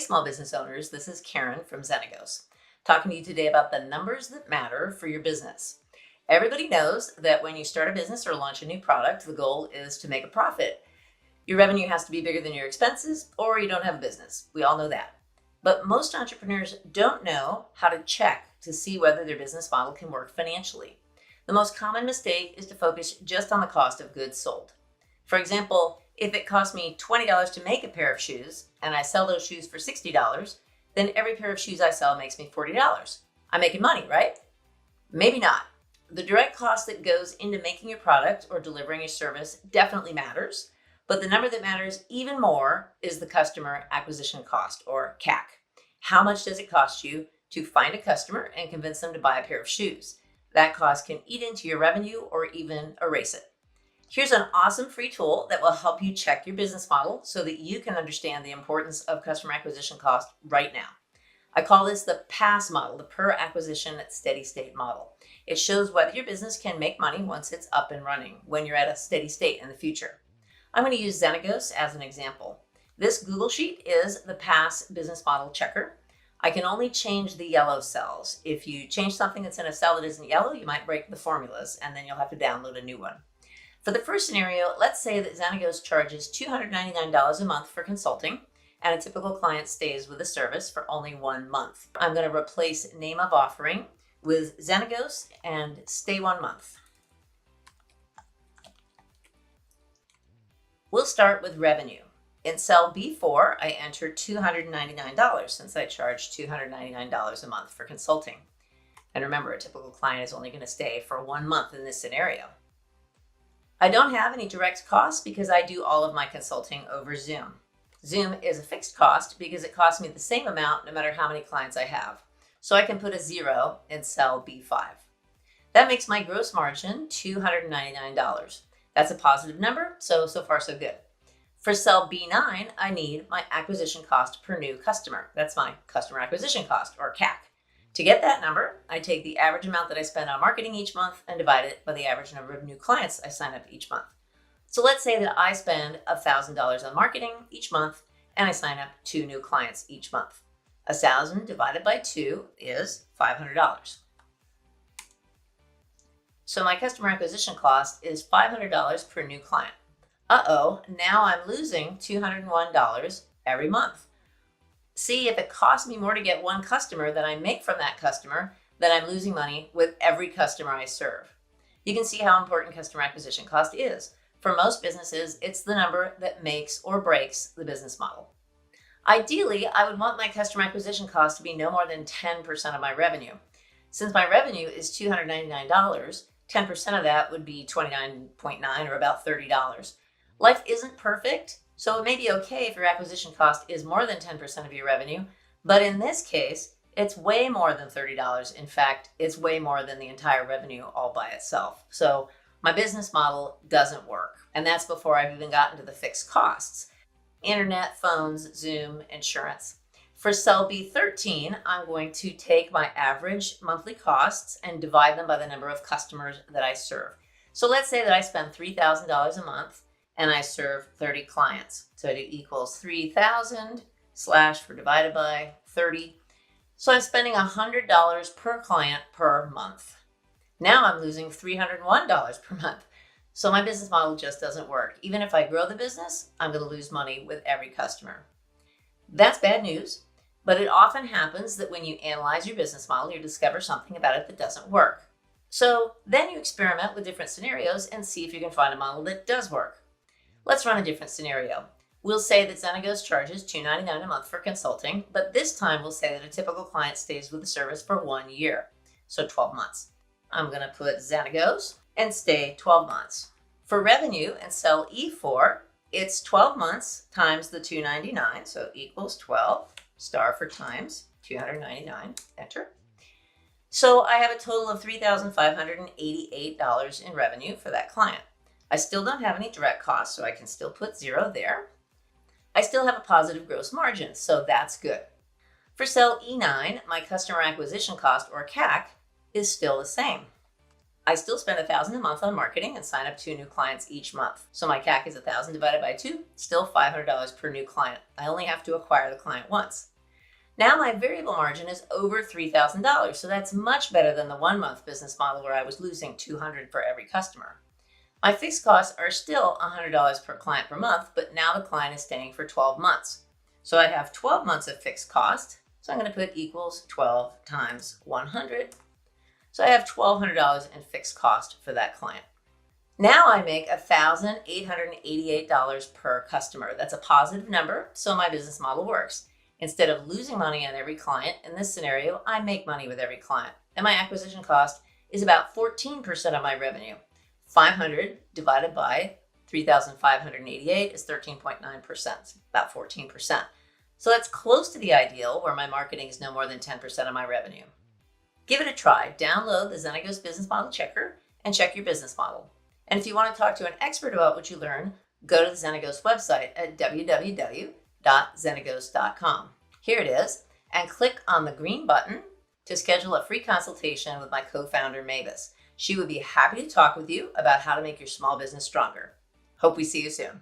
small business owners, this is Karen from Zenagos, talking to you today about the numbers that matter for your business. Everybody knows that when you start a business or launch a new product, the goal is to make a profit. Your revenue has to be bigger than your expenses, or you don't have a business. We all know that. But most entrepreneurs don't know how to check to see whether their business model can work financially. The most common mistake is to focus just on the cost of goods sold. For example, if it costs me $20 to make a pair of shoes and I sell those shoes for $60, then every pair of shoes I sell makes me $40. I'm making money, right? Maybe not. The direct cost that goes into making your product or delivering a service definitely matters, but the number that matters even more is the customer acquisition cost, or CAC. How much does it cost you to find a customer and convince them to buy a pair of shoes? That cost can eat into your revenue or even erase it. Here's an awesome free tool that will help you check your business model so that you can understand the importance of customer acquisition cost right now. I call this the PASS model, the per acquisition at steady state model. It shows whether your business can make money once it's up and running, when you're at a steady state in the future. I'm going to use Zenagos as an example. This Google Sheet is the PASS business model checker. I can only change the yellow cells. If you change something that's in a cell that isn't yellow, you might break the formulas, and then you'll have to download a new one. For the first scenario, let's say that Zenagos charges $299 a month for consulting, and a typical client stays with the service for only 1 month. I'm going to replace name of offering with Zenagos and stay 1 month. We'll start with revenue. In cell B4, I enter $299 since I charge $299 a month for consulting. And remember, a typical client is only going to stay for 1 month in this scenario. I don't have any direct costs because I do all of my consulting over Zoom. Zoom is a fixed cost because it costs me the same amount no matter how many clients I have. So I can put a 0 in cell B5. That makes my gross margin $299. That's a positive number, so far so good. For cell B9, I need my acquisition cost per new customer. That's my customer acquisition cost, or CAC. To get that number, I take the average amount that I spend on marketing each month and divide it by the average number of new clients I sign up each month. So let's say that I spend $1,000 on marketing each month and I sign up 2 new clients each month. 1,000 divided by 2 is $500. So my customer acquisition cost is $500 per new client. Uh-oh, now I'm losing $201 every month. See, if it costs me more to get 1 customer than I make from that customer, then I'm losing money with every customer I serve. You can see how important customer acquisition cost is. For most businesses, it's the number that makes or breaks the business model. Ideally, I would want my customer acquisition cost to be no more than 10% of my revenue. Since my revenue is $299, 10% of that would be $29.9 or about $30. Life isn't perfect, so it may be okay if your acquisition cost is more than 10% of your revenue, but in this case, it's way more than $30. In fact, it's way more than the entire revenue all by itself. So my business model doesn't work, and that's before I've even gotten to the fixed costs: internet, phones, Zoom, insurance. For cell B13, I'm going to take my average monthly costs and divide them by the number of customers that I serve. So let's say that I spend $3,000 a month and I serve 30 clients. So I do equals 3,000 slash for divided by 30. So I'm spending $100 per client per month. Now I'm losing $301 per month. So my business model just doesn't work. Even if I grow the business, I'm going to lose money with every customer. That's bad news, but it often happens that when you analyze your business model, you discover something about it that doesn't work. So then you experiment with different scenarios and see if you can find a model that does work. Let's run a different scenario. We'll say that Zenagos charges $299 a month for consulting, but this time we'll say that a typical client stays with the service for 1 year, so 12 months. I'm going to put Zenagos and stay 12 months. For revenue in cell E4, it's 12 months times the $299, so equals 12, star for times 299, enter. So I have a total of $3,588 in revenue for that client. I still don't have any direct costs, so I can still put 0 there. I still have a positive gross margin, so that's good. For cell E9, my customer acquisition cost, or CAC, is still the same. I still spend $1,000 a month on marketing and sign up 2 new clients each month. So my CAC is $1,000 divided by 2, still $500 per new client. I only have to acquire the client once. Now my variable margin is over $3,000, so that's much better than the 1-month business model where I was losing $200 for every customer. My fixed costs are still $100 per client per month, but now the client is staying for 12 months. So I have 12 months of fixed cost, so I'm going to put equals 12 times 100. So I have $1,200 in fixed cost for that client. Now I make $1,888 per customer. That's a positive number, so my business model works. Instead of losing money on every client, in this scenario, I make money with every client. And my acquisition cost is about 14% of my revenue. 500 divided by 3,588 is 13.9%, about 14%. So that's close to the ideal where my marketing is no more than 10% of my revenue. Give it a try. Download the Zenagos Business Model Checker and check your business model. And if you want to talk to an expert about what you learn, go to the Zenagos website at www.zenagos.com. Here it is, and click on the green button to schedule a free consultation with my co-founder, Mavis. She would be happy to talk with you about how to make your small business stronger. Hope we see you soon.